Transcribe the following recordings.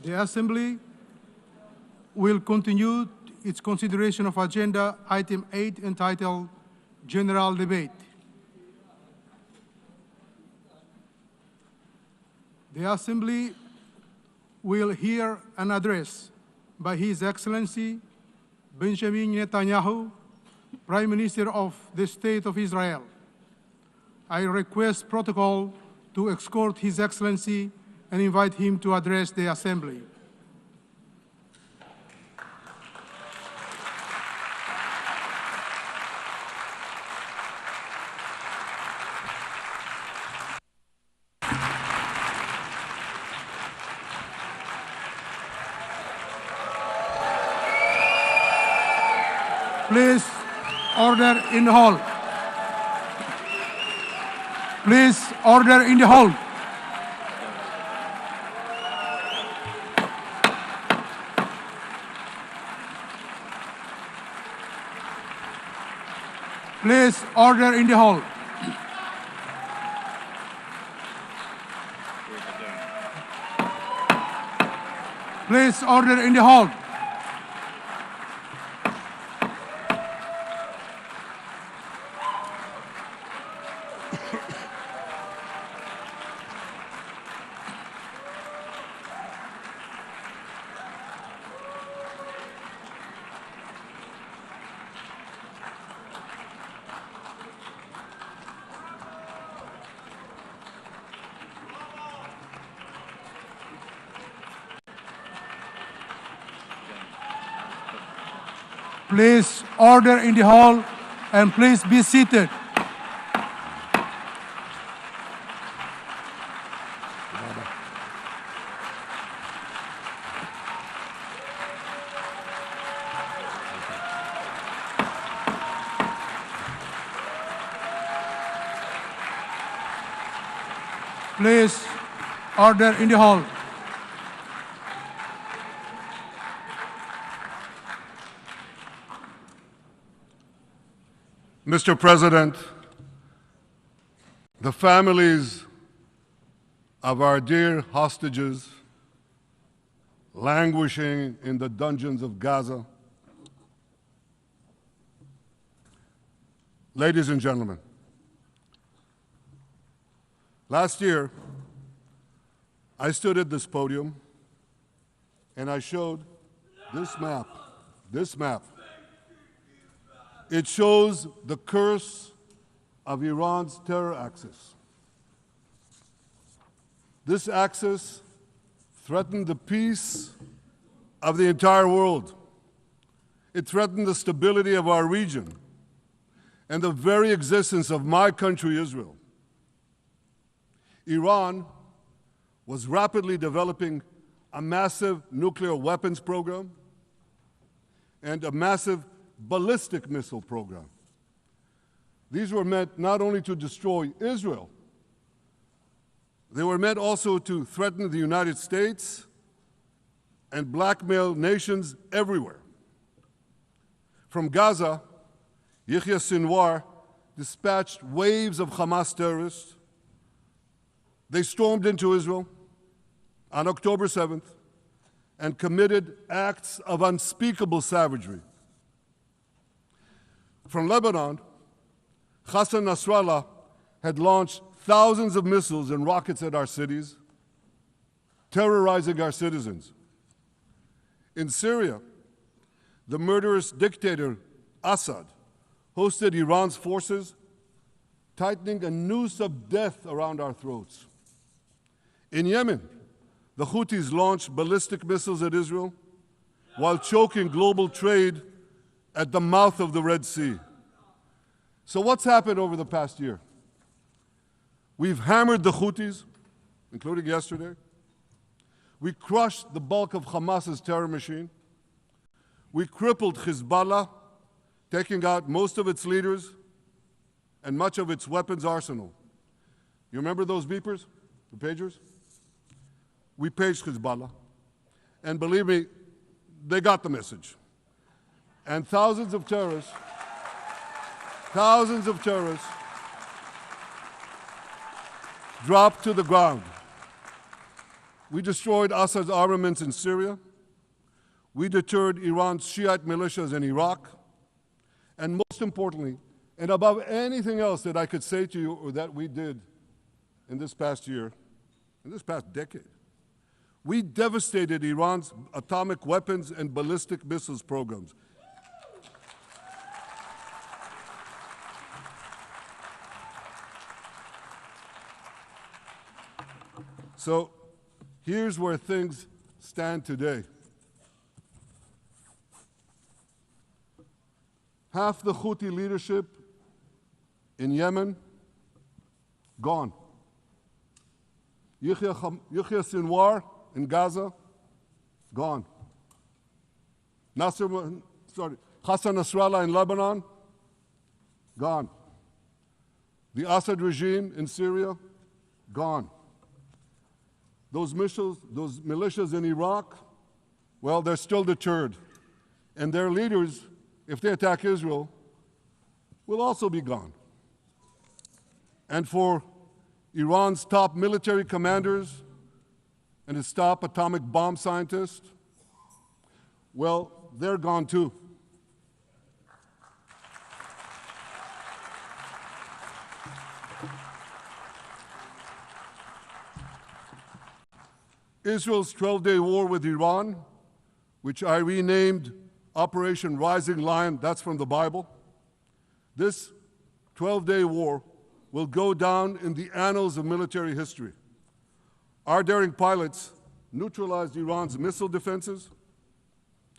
The Assembly will continue its consideration of Agenda Item 8 entitled General Debate. The Assembly will hear an address by His Excellency Benjamin Netanyahu, Prime Minister of the State of Israel. I request protocol to escort His Excellency and invite him to address the Assembly. Please, order in the hall. Please, order in the hall. Please, order in the hall. Please, order in the hall. Please, order in the hall, and please be seated. Please, order in the hall. Mr. President, the families of our dear hostages languishing in the dungeons of Gaza, ladies and gentlemen, last year I stood at this podium and I showed this map. It shows the curse of Iran's terror axis. This axis threatened the peace of the entire world. It threatened the stability of our region and the very existence of my country, Israel. Iran was rapidly developing a massive nuclear weapons program and a massive ballistic missile program. These were meant not only to destroy Israel, they were meant also to threaten the United States and blackmail nations everywhere. From Gaza, Yahya Sinwar dispatched waves of Hamas terrorists. They stormed into Israel on October 7th and committed acts of unspeakable savagery. From Lebanon, Hassan Nasrallah had launched thousands of missiles and rockets at our cities, terrorizing our citizens. In Syria, the murderous dictator Assad hosted Iran's forces, tightening a noose of death around our throats. In Yemen, the Houthis launched ballistic missiles at Israel while choking global trade at the mouth of the Red Sea. So what's happened over the past year? We've hammered the Houthis, including yesterday. We crushed the bulk of Hamas's terror machine. We crippled Hezbollah, taking out most of its leaders and much of its weapons arsenal. You remember those beepers, the pagers? We paged Hezbollah, and believe me, they got the message. And thousands of terrorists dropped to the ground. We destroyed Assad's armaments in Syria. We deterred Iran's Shiite militias in Iraq. And most importantly, and above anything else that I could say to you or that we did in this past year, in this past decade, we devastated Iran's atomic weapons and ballistic missiles programs. So here's where things stand today. Half the Houthi leadership in Yemen, gone. Yahya Sinwar in Gaza, gone. Hassan Nasrallah in Lebanon, gone. The Assad regime in Syria, gone. Those militias in Iraq, well, they're still deterred. And their leaders, if they attack Israel, will also be gone. And for Iran's top military commanders and its top atomic bomb scientists, well, they're gone too. Israel's 12-day war with Iran, which I renamed Operation Rising Lion, that's from the Bible. This 12-day war will go down in the annals of military history. Our daring pilots neutralized Iran's missile defenses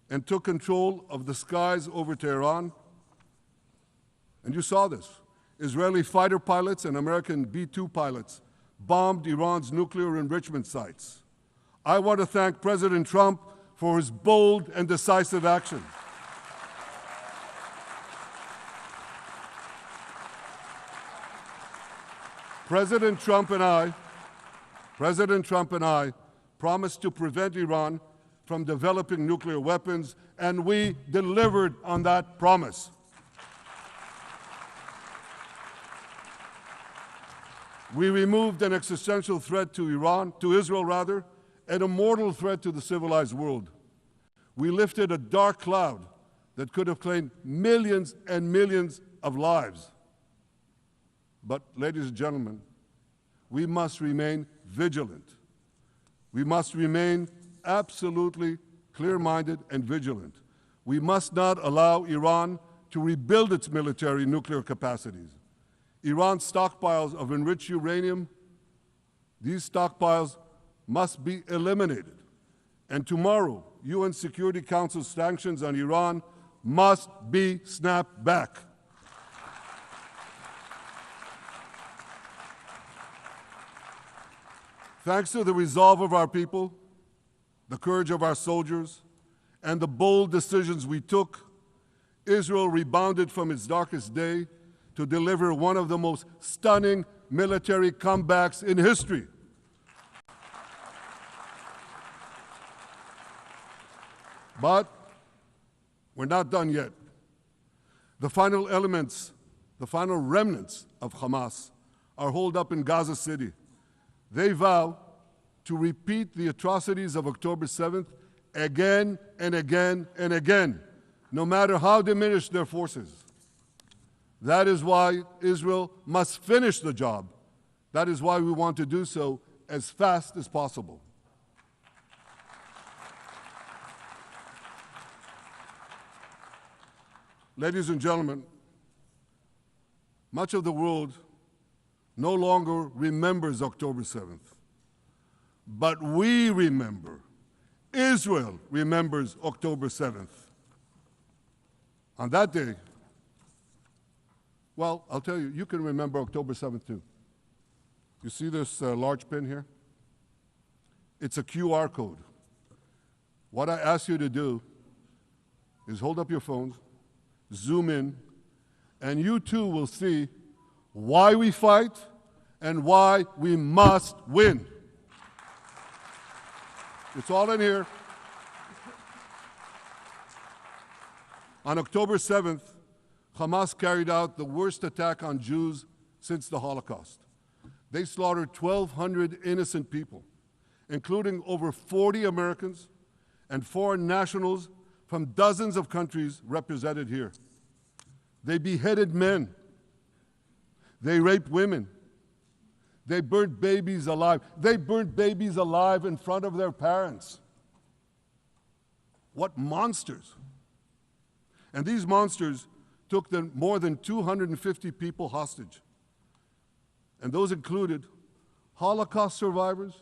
and took control of the skies over Tehran. And you saw this. Israeli fighter pilots and American B-2 pilots bombed Iran's nuclear enrichment sites. I want to thank President Trump for his bold and decisive action. President Trump and I promised to prevent Iran from developing nuclear weapons, and we delivered on that promise. We removed an existential threat to Israel, and a mortal threat to the civilized world. We lifted a dark cloud that could have claimed millions and millions of lives. But, ladies and gentlemen, we must remain vigilant. We must remain absolutely clear-minded and vigilant. We must not allow Iran to rebuild its military nuclear capacities. Iran's stockpiles of enriched uranium, these stockpiles must be eliminated. And tomorrow, UN Security Council sanctions on Iran must be snapped back. Thanks to the resolve of our people, the courage of our soldiers, and the bold decisions we took, Israel rebounded from its darkest day to deliver one of the most stunning military comebacks in history. But we're not done yet. The final remnants of Hamas are holed up in Gaza City. They vow to repeat the atrocities of October 7th again and again and again, no matter how diminished their forces. That is why Israel must finish the job. That is why we want to do so as fast as possible. Ladies and gentlemen, much of the world no longer remembers October 7th. But we remember. Israel remembers October 7th. On that day, well, I'll tell you, you can remember October 7th too. You see this large pin here? It's a QR code. What I ask you to do is hold up your phones, zoom in, and you too will see why we fight and why we must win. It's all in here. On October 7th, Hamas carried out the worst attack on Jews since the Holocaust. They slaughtered 1,200 innocent people, including over 40 Americans and foreign nationals from dozens of countries represented here. They beheaded men. They raped women. They burnt babies alive. They burnt babies alive in front of their parents. What monsters. And these monsters took more than 250 people hostage. And those included Holocaust survivors,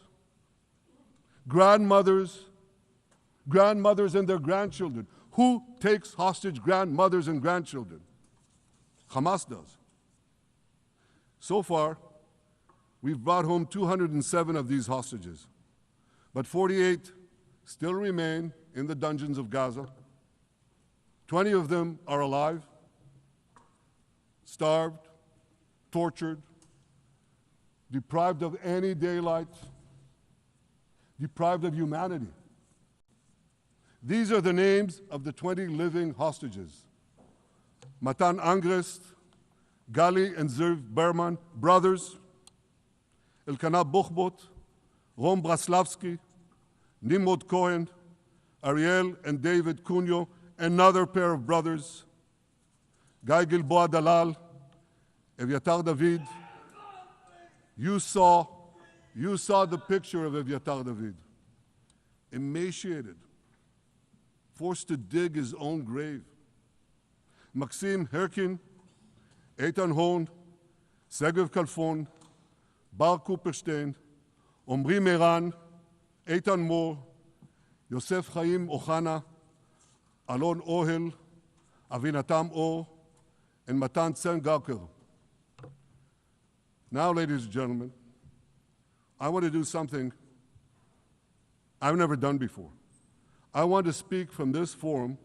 grandmothers and their grandchildren. Who takes hostage grandmothers and grandchildren? Hamas does. So far, we've brought home 207 of these hostages, but 48 still remain in the dungeons of Gaza. 20 of them are alive, starved, tortured, deprived of any daylight, deprived of humanity. These are the names of the 20 living hostages. Matan Angrest, Gali and Zerv Berman, brothers, Elkanah Buchbot, Rom Braslavsky, Nimrod Cohen, Ariel and David Cunyo, another pair of brothers, Guy Gilboa Dalal, Evyatar David. You saw the picture of Evyatar David, emaciated, forced to dig his own grave. Maxim Herkin, Eitan Horn, Segev Kalfon, Bar Kuperstein, Omri Meran, Eitan Moore, Yosef Chaim Ochana, Alon Ohel, Avinatam Or, and Matan Tsengarker. Now, ladies and gentlemen, I want to do something I've never done before. I want to speak from this forum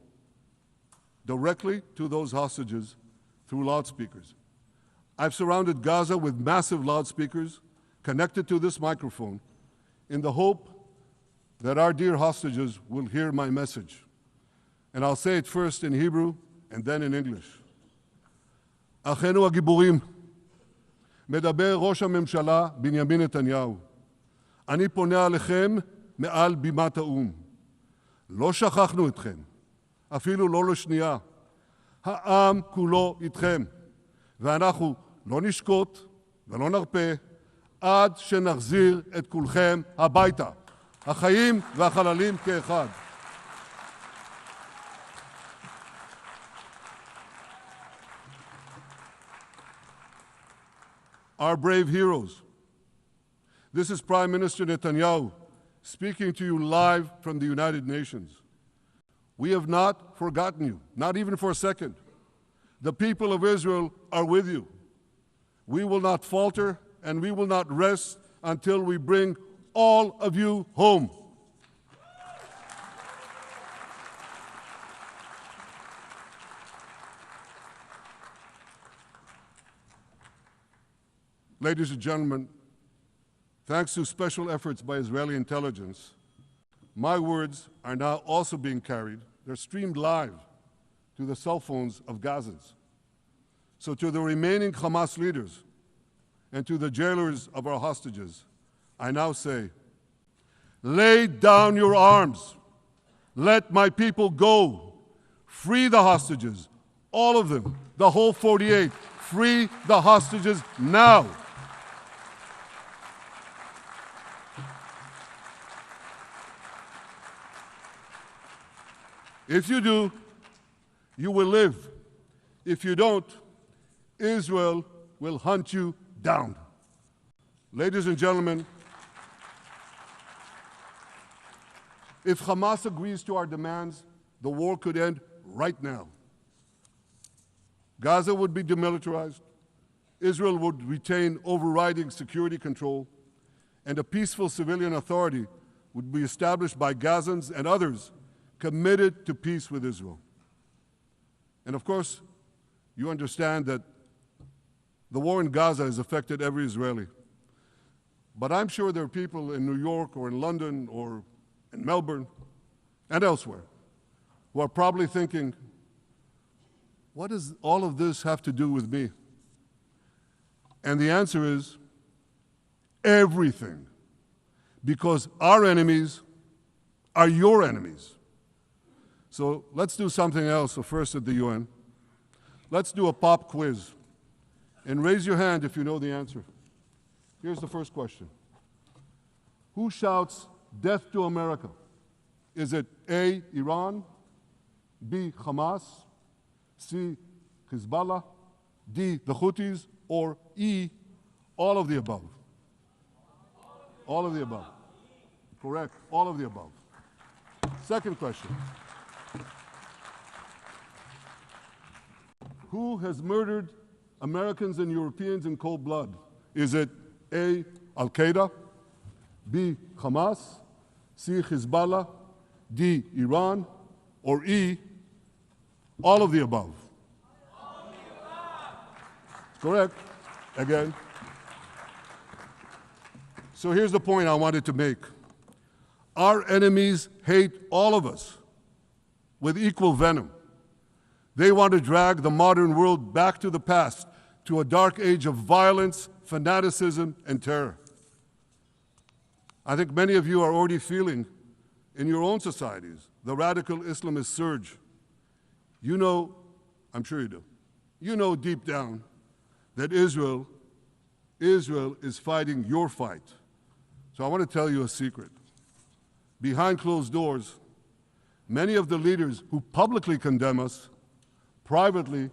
directly to those hostages through loudspeakers. I've surrounded Gaza with massive loudspeakers connected to this microphone in the hope that our dear hostages will hear my message. And I'll say it first in Hebrew and then in English. אחינו הגיבורים, מדבר ראש הממשלה בנימין נתניהו. אני פונה עליכם מעל בימת האו"ם. לא שכחנו אתכם, אפילו לא לשנייה. העם כולו איתכם, ואנחנו לא נשקוט ולא נרפה עד שנחזיר את כולכם הביתה. החיים והחללים כאחד. Our brave heroes. This is Prime Minister Netanyahu speaking to you live from the United Nations. We have not forgotten you, not even for a second. The people of Israel are with you. We will not falter and we will not rest until we bring all of you home. Ladies and gentlemen, thanks to special efforts by Israeli intelligence, my words are now also being carried. They're streamed live to the cell phones of Gazans. So to the remaining Hamas leaders and to the jailers of our hostages, I now say, lay down your arms. Let my people go. Free the hostages, all of them, the whole 48. Free the hostages now. If you do, you will live. If you don't, Israel will hunt you down. Ladies and gentlemen, if Hamas agrees to our demands, the war could end right now. Gaza would be demilitarized, Israel would retain overriding security control, and a peaceful civilian authority would be established by Gazans and others committed to peace with Israel. And of course, you understand that the war in Gaza has affected every Israeli. But I'm sure there are people in New York or in London or in Melbourne and elsewhere who are probably thinking, what does all of this have to do with me? And the answer is everything. because our enemies are your enemies. So let's do something else, so first at the UN. Let's do a pop quiz. And raise your hand if you know the answer. Here's the first question. Who shouts, "Death to America"? Is it A, Iran, B, Hamas, C, Hezbollah, D, the Houthis, or E, all of the above? All of the above. Correct, all of the above. Second question. Who has murdered Americans and Europeans in cold blood? Is it A, Al-Qaeda, B, Hamas, C, Hezbollah, D, Iran, or E, all of the above? All of the above. Correct. Again. So here's the point I wanted to make. Our enemies hate all of us with equal venom. They want to drag the modern world back to the past, to a dark age of violence, fanaticism, and terror. I think many of you are already feeling in your own societies the radical Islamist surge. You know, I'm sure you do, you know deep down that Israel is fighting your fight. So I want to tell you a secret. Behind closed doors, many of the leaders who publicly condemn us privately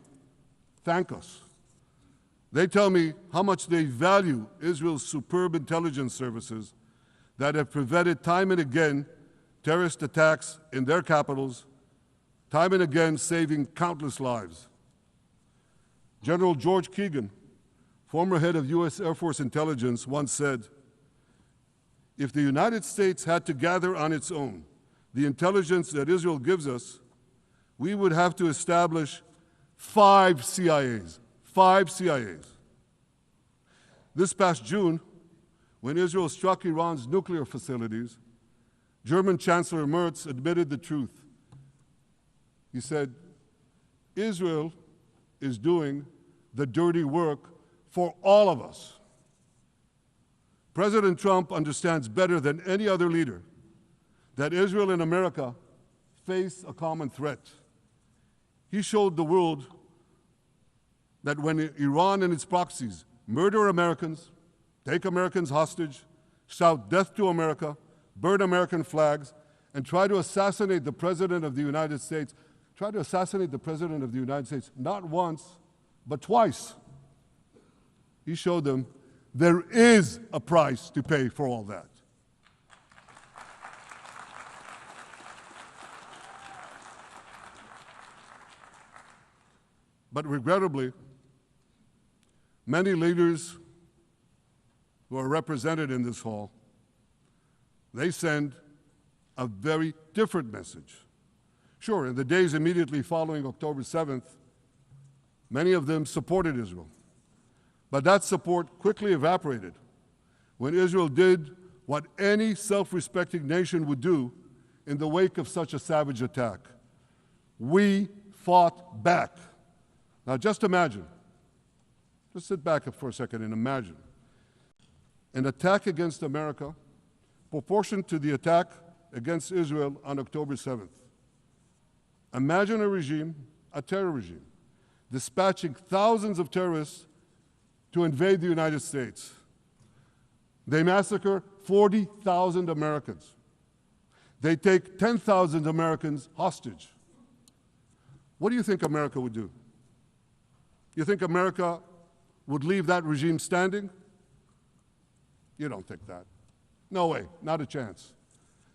thank us. They tell me how much they value Israel's superb intelligence services that have prevented time and again terrorist attacks in their capitals, time and again saving countless lives. General George Keegan, former head of U.S. Air Force intelligence, once said, "If the United States had to gather on its own the intelligence that Israel gives us, we would have to establish 5 CIAs. 5 CIAs. This past June, when Israel struck Iran's nuclear facilities, German Chancellor Merz admitted the truth. He said, "Israel is doing the dirty work for all of us." President Trump understands better than any other leader that Israel and America face a common threat. He showed the world that when Iran and its proxies murder Americans, take Americans hostage, shout death to America, burn American flags, and try to assassinate the President of the United States, not once, but twice. He showed them there is a price to pay for all that. But regrettably, many leaders who are represented in this hall, they send a very different message. Sure, in the days immediately following October 7th, many of them supported Israel. But that support quickly evaporated when Israel did what any self-respecting nation would do in the wake of such a savage attack. We fought back. Now just imagine, just sit back for a second and imagine an attack against America proportioned to the attack against Israel on October 7th. Imagine a regime, a terror regime, dispatching thousands of terrorists to invade the United States. They massacre 40,000 Americans. They take 10,000 Americans hostage. What do you think America would do? You think America would leave that regime standing? You don't think that. No way, not a chance.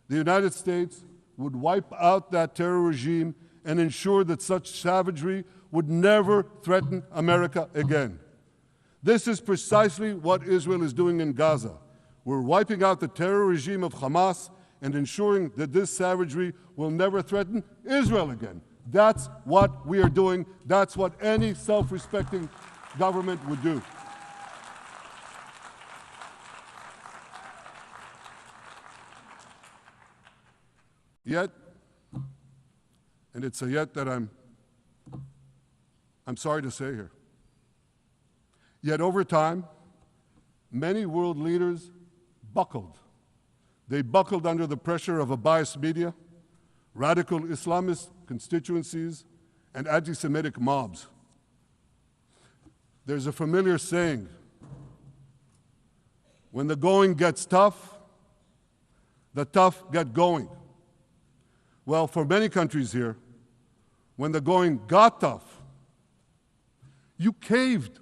The United States would wipe out that terror regime and ensure that such savagery would never threaten America again. This is precisely what Israel is doing in Gaza. We're wiping out the terror regime of Hamas and ensuring that this savagery will never threaten Israel again. That's what we are doing. That's what any self-respecting government would do. Yet, and it's a yet that I'm sorry to say here, yet over time, many world leaders buckled They buckled under the pressure of a biased media, radical Islamist constituencies, and anti-Semitic mobs. There's a familiar saying, when the going gets tough, the tough get going. Well, for many countries here, when the going got tough, you caved.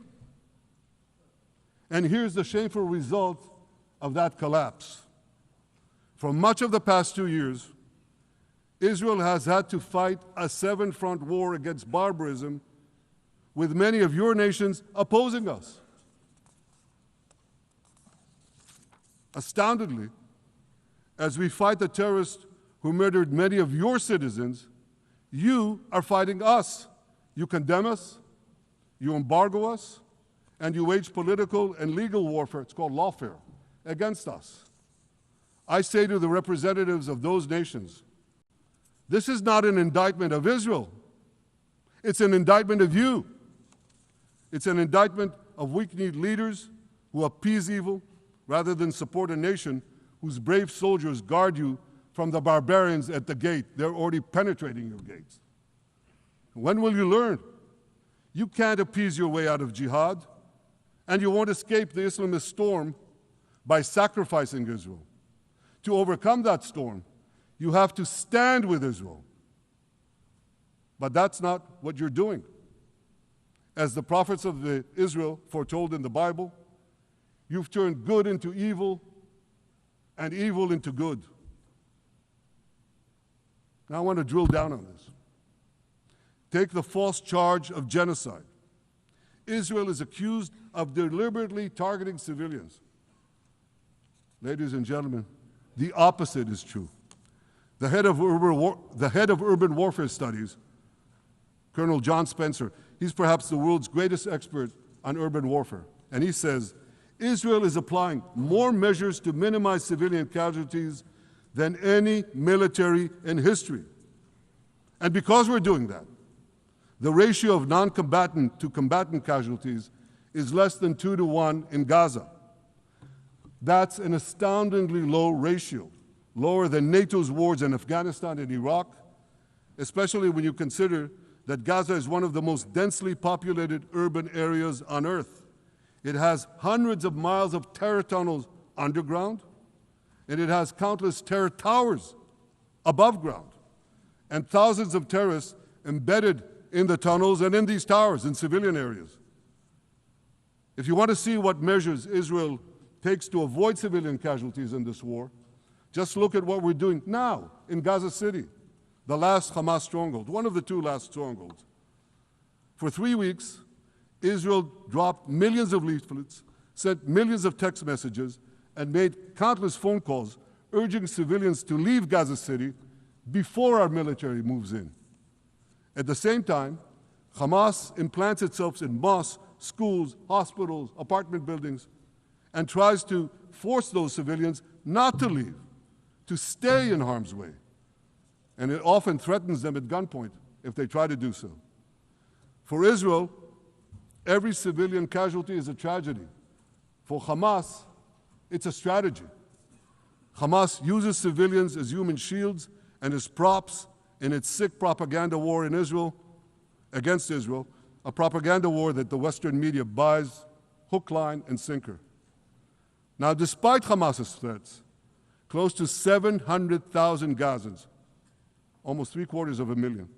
And here's the shameful result of that collapse. For much of the past 2 years, Israel has had to fight a seven-front war against barbarism, with many of your nations opposing us. Astoundingly, as we fight the terrorists who murdered many of your citizens, you are fighting us. You condemn us, you embargo us, and you wage political and legal warfare, it's called lawfare, against us. I say to the representatives of those nations, this is not an indictment of Israel. It's an indictment of you. It's an indictment of weak-kneed leaders who appease evil rather than support a nation whose brave soldiers guard you from the barbarians at the gate. They're already penetrating your gates. When will you learn? You can't appease your way out of jihad, and you won't escape the Islamist storm by sacrificing Israel. To overcome that storm, you have to stand with Israel. But that's not what you're doing. As the prophets of Israel foretold in the Bible, you've turned good into evil and evil into good. Now I want to drill down on this. Take the false charge of genocide. Israel is accused of deliberately targeting civilians. Ladies and gentlemen, the opposite is true. The head of urban warfare studies, Colonel John Spencer, he's perhaps the world's greatest expert on urban warfare. And he says, Israel is applying more measures to minimize civilian casualties than any military in history. And because we're doing that, the ratio of non-combatant to combatant casualties is less than 2 to 1 in Gaza. That's an astoundingly low ratio, lower than NATO's wars in Afghanistan and Iraq, especially when you consider that Gaza is one of the most densely populated urban areas on Earth. It has hundreds of miles of terror tunnels underground, and it has countless terror towers above ground, and thousands of terrorists embedded in the tunnels and in these towers in civilian areas. If you want to see what measures Israel takes to avoid civilian casualties in this war, just look at what we're doing now in Gaza City, the last Hamas stronghold, one of the 2 last strongholds. For 3 weeks, Israel dropped millions of leaflets, sent millions of text messages, and made countless phone calls urging civilians to leave Gaza City before our military moves in. At the same time, Hamas implants itself in mosques, schools, hospitals, apartment buildings, and tries to force those civilians not to leave, to stay in harm's way. And it often threatens them at gunpoint if they try to do so. For Israel, every civilian casualty is a tragedy. For Hamas, it's a strategy. Hamas uses civilians as human shields and as props in its sick propaganda war in Israel, against Israel, a propaganda war that the Western media buys hook, line, and sinker. Now, despite Hamas's threats, close to 700,000 Gazans, almost 750,000,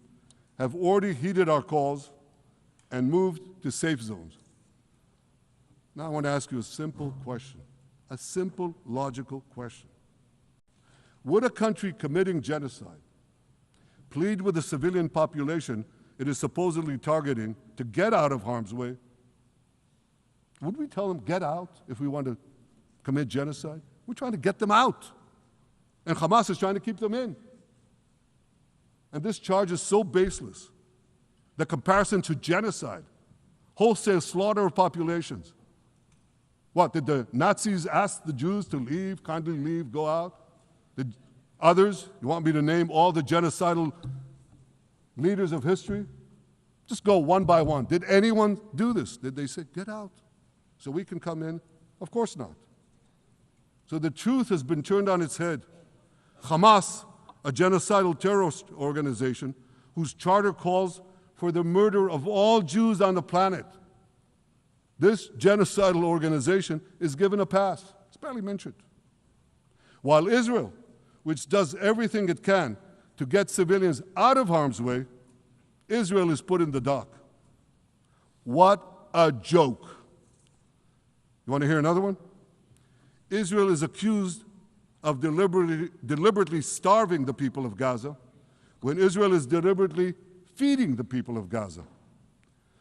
have already heeded our calls and moved to safe zones. Now I want to ask you a simple question, a simple, logical question. Would a country committing genocide plead with the civilian population it is supposedly targeting to get out of harm's way? Would we tell them, get out, if we want to commit genocide? We're trying to get them out. And Hamas is trying to keep them in. And this charge is so baseless. The comparison to genocide, wholesale slaughter of populations. What, did the Nazis ask the Jews to leave, kindly leave, go out? Did others, you want me to name all the genocidal leaders of history? Just go one by one. Did anyone do this? Did they say, get out so we can come in? Of course not. So the truth has been turned on its head. Hamas, a genocidal terrorist organization whose charter calls for the murder of all Jews on the planet, this genocidal organization is given a pass. It's barely mentioned. While Israel, which does everything it can to get civilians out of harm's way, Israel is put in the dock. What a joke. You want to hear another one? Israel is accused of deliberately starving the people of Gaza when Israel is deliberately feeding the people of Gaza.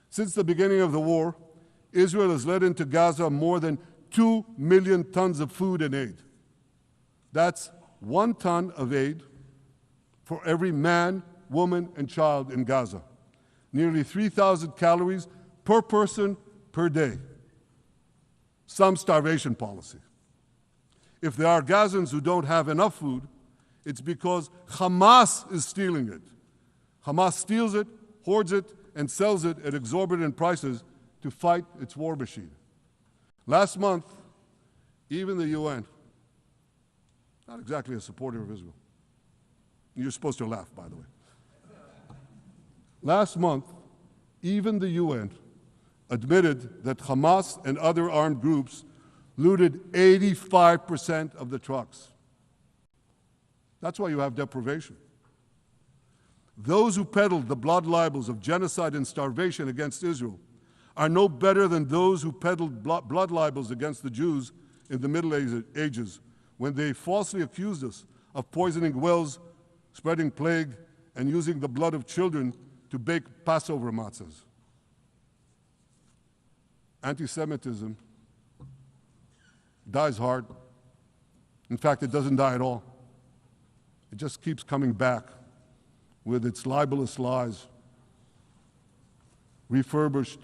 Since the beginning of the war, Israel has let into Gaza more than 2 million tons of food and aid. That's 1 ton of aid for every man, woman, and child in Gaza. Nearly 3,000 calories per person per day. Some starvation policy. If there are Gazans who don't have enough food, it's because Hamas is stealing it. Hamas steals it, hoards it, and sells it at exorbitant prices to fight its war machine. Last month, even the UN, not exactly a supporter of Israel. You're supposed to laugh, by the way. Last month, even the UN admitted that Hamas and other armed groups looted 85% of the trucks. That's why you have deprivation. Those who peddled the blood libels of genocide and starvation against Israel are no better than those who peddled blood libels against the Jews in the Middle Ages when they falsely accused us of poisoning wells, spreading plague, and using the blood of children to bake Passover matzahs. Anti-Semitism dies hard. In fact, it doesn't die at all. It just keeps coming back with its libelous lies, refurbished,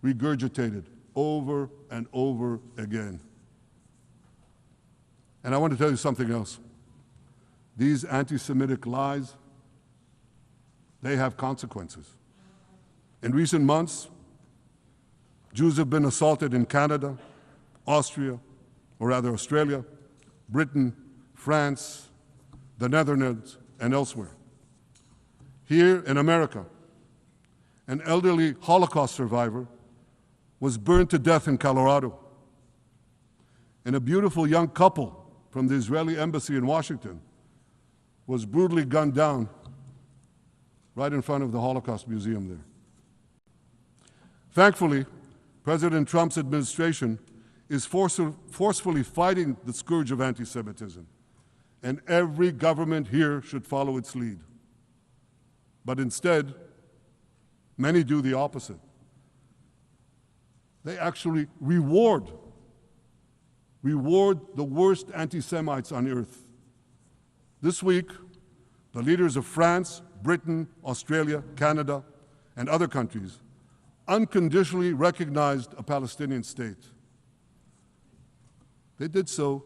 regurgitated over and over again. And I want to tell you something else. These anti-Semitic lies, they have consequences. In recent months, Jews have been assaulted in Canada, Australia, Britain, France, the Netherlands, and elsewhere. Here in America, an elderly Holocaust survivor was burned to death in Colorado. And a beautiful young couple from the Israeli embassy in Washington was brutally gunned down right in front of the Holocaust Museum there. Thankfully, President Trump's administration is forcefully fighting the scourge of anti-Semitism, and every government here should follow its lead. But instead, many do the opposite. They actually reward the worst anti-Semites on earth. This week, the leaders of France, Britain, Australia, Canada, and other countries unconditionally recognized a Palestinian state. They did so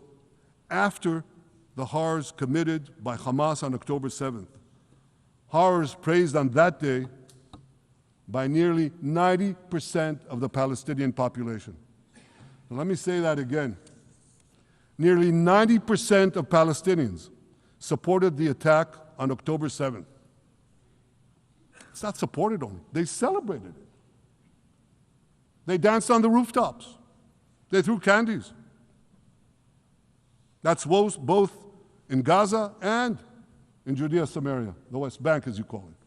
after the horrors committed by Hamas on October 7th. Horrors praised on that day by nearly 90% of the Palestinian population. Now, let me say that again. Nearly 90% of Palestinians supported the attack on October 7th. It's not supported only, they celebrated it. They danced on the rooftops. They threw candies. That's both in Gaza and in Judea, Samaria, the West Bank, as you call it.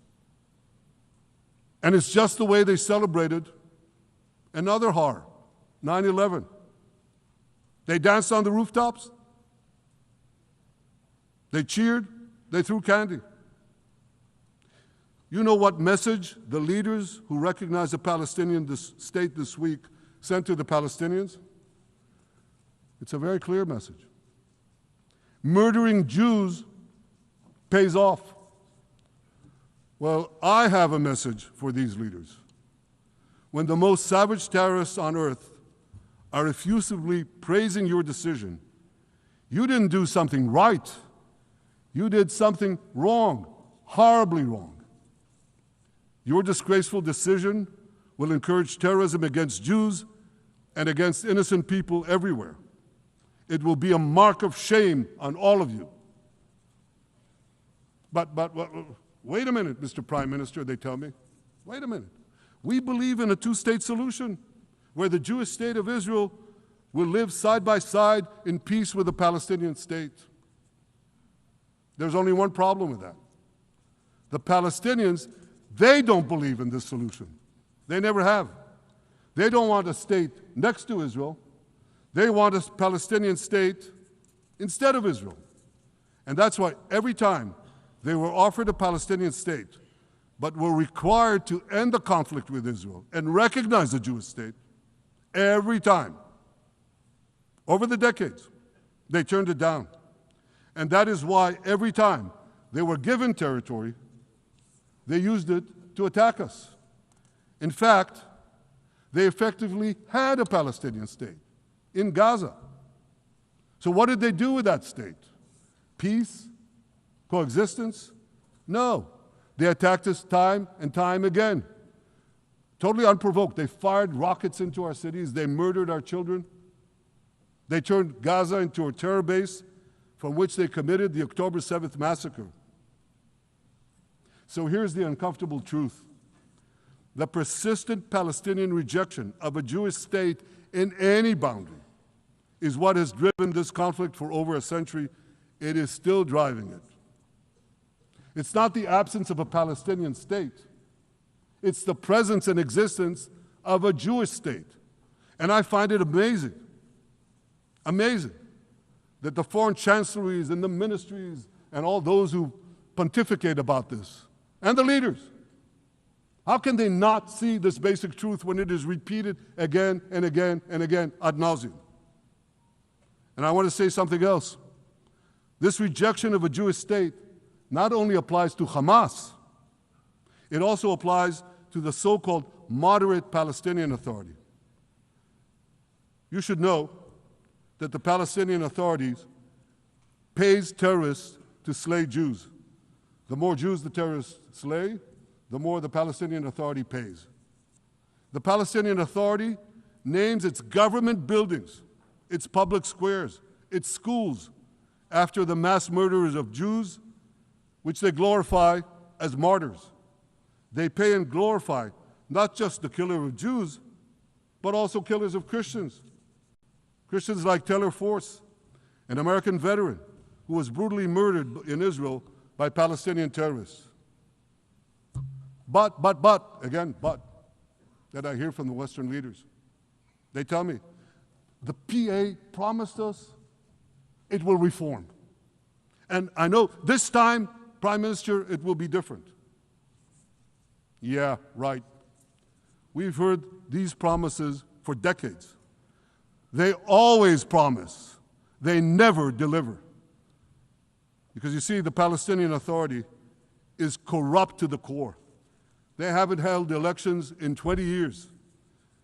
And it's just the way they celebrated another horror, 9/11. They danced on the rooftops. They cheered. They threw candy. You know what message the leaders who recognize the Palestinian state this week sent to the Palestinians? It's a very clear message. Murdering Jews pays off. Well, I have a message for these leaders. When the most savage terrorists on earth are effusively praising your decision, you didn't do something right. You did something wrong, horribly wrong. Your disgraceful decision will encourage terrorism against Jews and against innocent people everywhere. It will be a mark of shame on all of you. But wait a minute, Mr. Prime Minister, they tell me. Wait a minute. We believe in a two-state solution where the Jewish state of Israel will live side by side in peace with the Palestinian state. There's only one problem with that. The Palestinians, they don't believe in this solution. They never have. They don't want a state next to Israel. They want a Palestinian state instead of Israel. And that's why every time they were offered a Palestinian state, but were required to end the conflict with Israel and recognize the Jewish state, every time, over the decades, they turned it down. And that is why every time they were given territory, they used it to attack us. In fact, they effectively had a Palestinian state in Gaza. So what did they do with that state? Peace? Coexistence? No. They attacked us time and time again. Totally unprovoked. They fired rockets into our cities. They murdered our children. They turned Gaza into a terror base from which they committed the October 7th massacre. So here's the uncomfortable truth. The persistent Palestinian rejection of a Jewish state in any boundary is what has driven this conflict for over a century. It is still driving it. It's not the absence of a Palestinian state. It's the presence and existence of a Jewish state. And I find it amazing that the foreign chancelleries and the ministries and all those who pontificate about this, and the leaders, how can they not see this basic truth when it is repeated again and again and again ad nauseum? And I want to say something else. This rejection of a Jewish state not only applies to Hamas, it also applies to the so-called moderate Palestinian Authority. You should know that the Palestinian authorities pays terrorists to slay Jews. The more Jews the terrorists slay, the more the Palestinian Authority pays. The Palestinian Authority names its government buildings, its public squares, its schools, after the mass murderers of Jews, which they glorify as martyrs. They pay and glorify not just the killer of Jews, but also killers of Christians. Christians like Taylor Force, an American veteran who was brutally murdered in Israel by Palestinian terrorists. But, that I hear from the Western leaders. They tell me, the PA promised us it will reform. And I know this time, Prime Minister, it will be different. Yeah, right. We've heard these promises for decades. They always promise. They never deliver. Because you see, the Palestinian Authority is corrupt to the core. They haven't held elections in 20 years.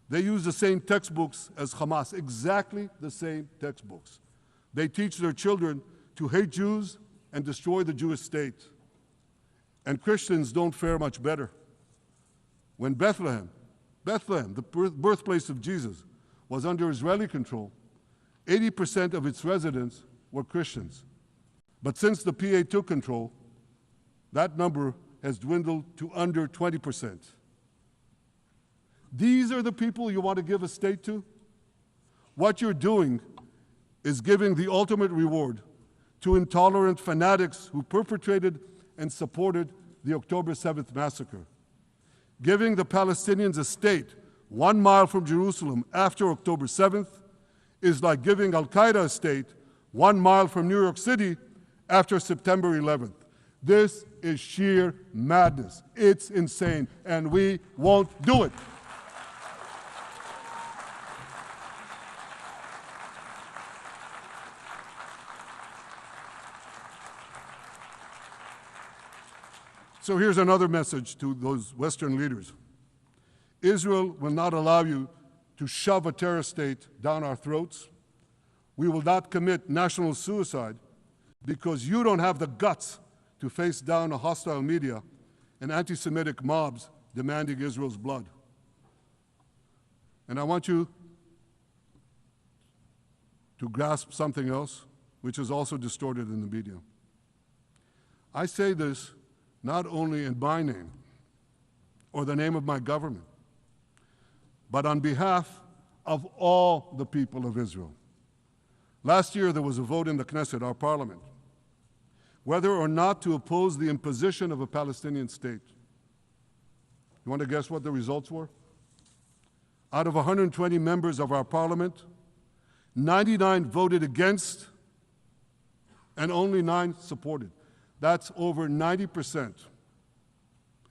They use the same textbooks as Hamas, exactly the same textbooks. They teach their children to hate Jews and destroy the Jewish state. And Christians don't fare much better. When Bethlehem, the birthplace of Jesus, was under Israeli control, 80% of its residents were Christians. But since the PA took control, that number has dwindled to under 20%. These are the people you want to give a state to? What you're doing is giving the ultimate reward to intolerant fanatics who perpetrated and supported the October 7th massacre. Giving the Palestinians a state 1 mile from Jerusalem after October 7th is like giving Al-Qaeda a state 1 mile from New York City after September 11th. This is sheer madness. It's insane, and we won't do it. So here's another message to those Western leaders. Israel will not allow you to shove a terror state down our throats. We will not commit national suicide because you don't have the guts to face down a hostile media and anti-Semitic mobs demanding Israel's blood. And I want you to grasp something else, which is also distorted in the media. I say this not only in my name or the name of my government, but on behalf of all the people of Israel. Last year, there was a vote in the Knesset, our parliament, whether or not to oppose the imposition of a Palestinian state. You want to guess what the results were? Out of 120 members of our parliament, 99 voted against and only 9 supported. That's over 90%.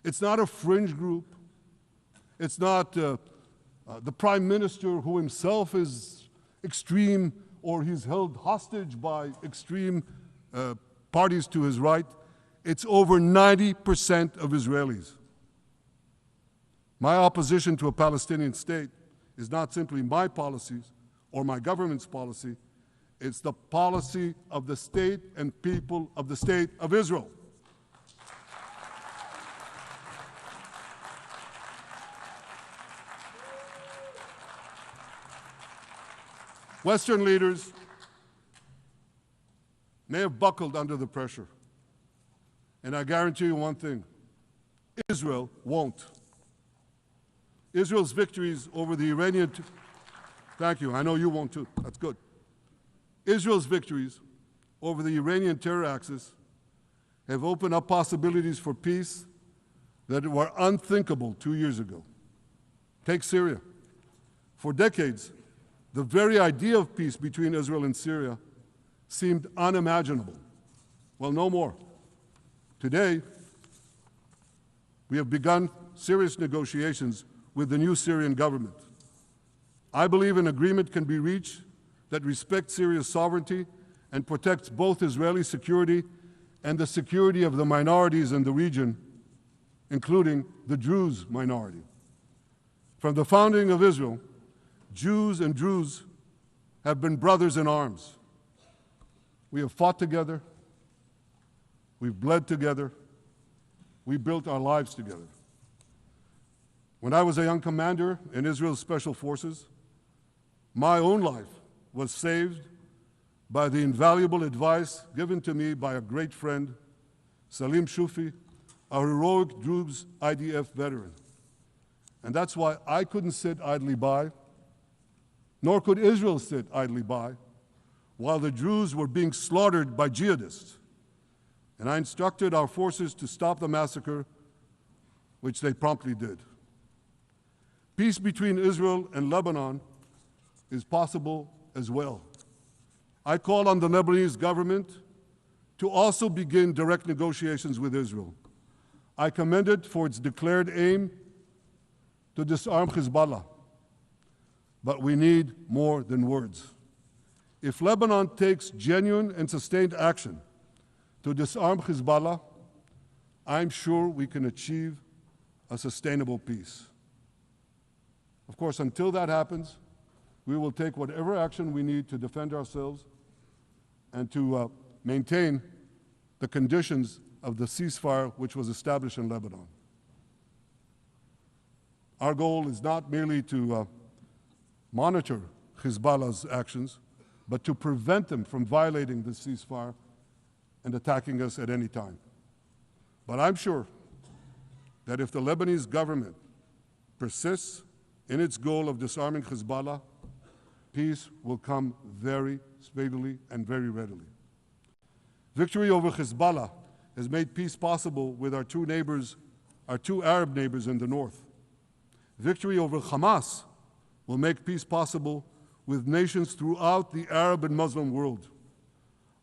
It's not a fringe group. It's not the prime minister who himself is extreme or he's held hostage by extreme parties to his right. It's over 90% of Israelis. My opposition to a Palestinian state is not simply my policies or my government's policy. It's the policy of the state and people of the state of Israel. Western leaders may have buckled under the pressure. And I guarantee you one thing, Israel won't. Israel's victories over the Iranian... Thank you, I know you won't too, that's good. Israel's victories over the Iranian terror axis have opened up possibilities for peace that were unthinkable 2 years ago. Take Syria. For decades, the very idea of peace between Israel and Syria seemed unimaginable. Well, no more. Today, we have begun serious negotiations with the new Syrian government. I believe an agreement can be reached that respects Syria's sovereignty and protects both Israeli security and the security of the minorities in the region, including the Druze minority. From the founding of Israel, Jews and Druze have been brothers in arms. We have fought together, we've bled together, we built our lives together. When I was a young commander in Israel's Special Forces, my own life was saved by the invaluable advice given to me by a great friend, Salim Shufi, a heroic Druze IDF veteran. And that's why I couldn't sit idly by, nor could Israel sit idly by, while the Druze were being slaughtered by jihadists. And I instructed our forces to stop the massacre, which they promptly did. Peace between Israel and Lebanon is possible as well. I call on the Lebanese government to also begin direct negotiations with Israel. I commend it for its declared aim to disarm Hezbollah. But we need more than words. If Lebanon takes genuine and sustained action to disarm Hezbollah, I'm sure we can achieve a sustainable peace. Of course, until that happens, we will take whatever action we need to defend ourselves and to maintain the conditions of the ceasefire which was established in Lebanon. Our goal is not merely to monitor Hezbollah's actions, but to prevent them from violating the ceasefire and attacking us at any time. But I'm sure that if the Lebanese government persists in its goal of disarming Hezbollah, peace will come very speedily and very readily. Victory over Hezbollah has made peace possible with our two Arab neighbors in the north. Victory over Hamas will make peace possible with nations throughout the Arab and Muslim world.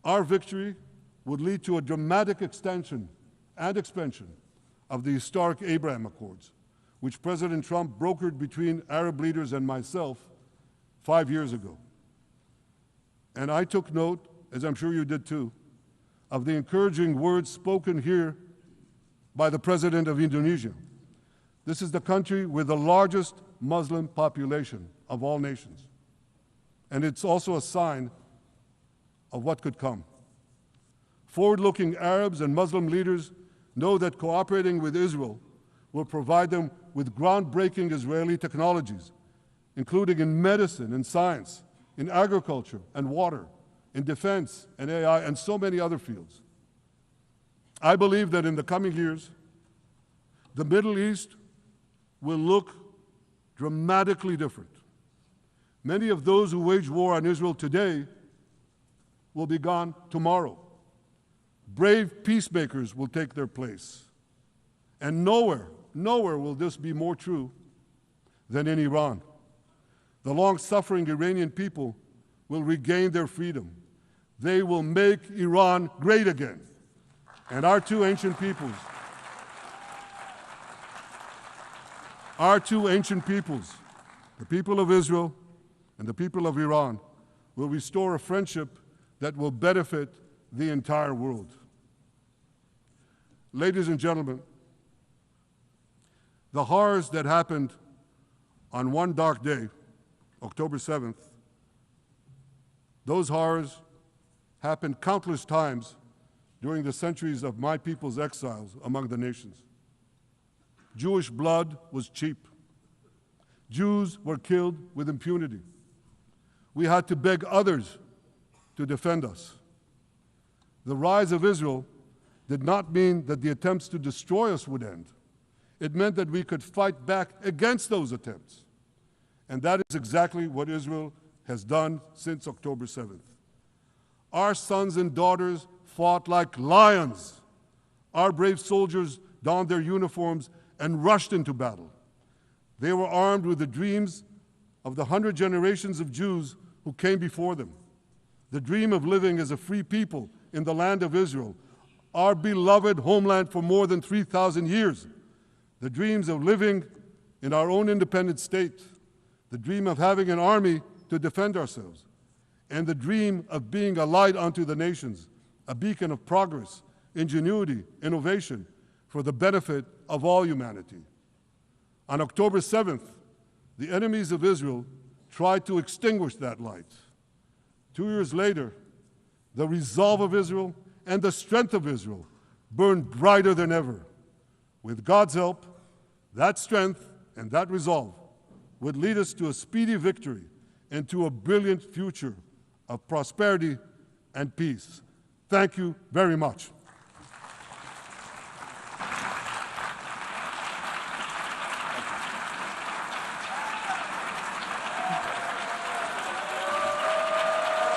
Our victory would lead to a dramatic extension and expansion of the historic Abraham Accords, which President Trump brokered between Arab leaders and myself 5 years ago. And I took note, as I'm sure you did too, of the encouraging words spoken here by the President of Indonesia. This is the country with the largest Muslim population of all nations. And it's also a sign of what could come. Forward-looking Arabs and Muslim leaders know that cooperating with Israel will provide them with groundbreaking Israeli technologies, including in medicine and science, in agriculture and water, in defense and AI, and so many other fields. I believe that in the coming years, the Middle East will look dramatically different. Many of those who wage war on Israel today will be gone tomorrow. Brave peacemakers will take their place. And nowhere will this be more true than in Iran. The long-suffering Iranian people will regain their freedom. They will make Iran great again. And our two ancient peoples, the people of Israel and the people of Iran, will restore a friendship that will benefit the entire world. Ladies and gentlemen, the horrors that happened on one dark day, October 7th, those horrors happened countless times during the centuries of my people's exiles among the nations. Jewish blood was cheap. Jews were killed with impunity. We had to beg others to defend us. The rise of Israel did not mean that the attempts to destroy us would end. It meant that we could fight back against those attempts. And that is exactly what Israel has done since October 7th. Our sons and daughters fought like lions. Our brave soldiers donned their uniforms and rushed into battle. They were armed with the dreams of the 100 generations of Jews who came before them. The dream of living as a free people in the land of Israel, our beloved homeland for more than 3,000 years. The dreams of living in our own independent state. The dream of having an army to defend ourselves. And the dream of being a light unto the nations, a beacon of progress, ingenuity, innovation for the benefit of all humanity. On October 7th, the enemies of Israel tried to extinguish that light. 2 years later, the resolve of Israel and the strength of Israel burned brighter than ever. With God's help, that strength and that resolve would lead us to a speedy victory and to a brilliant future of prosperity and peace. Thank you very much.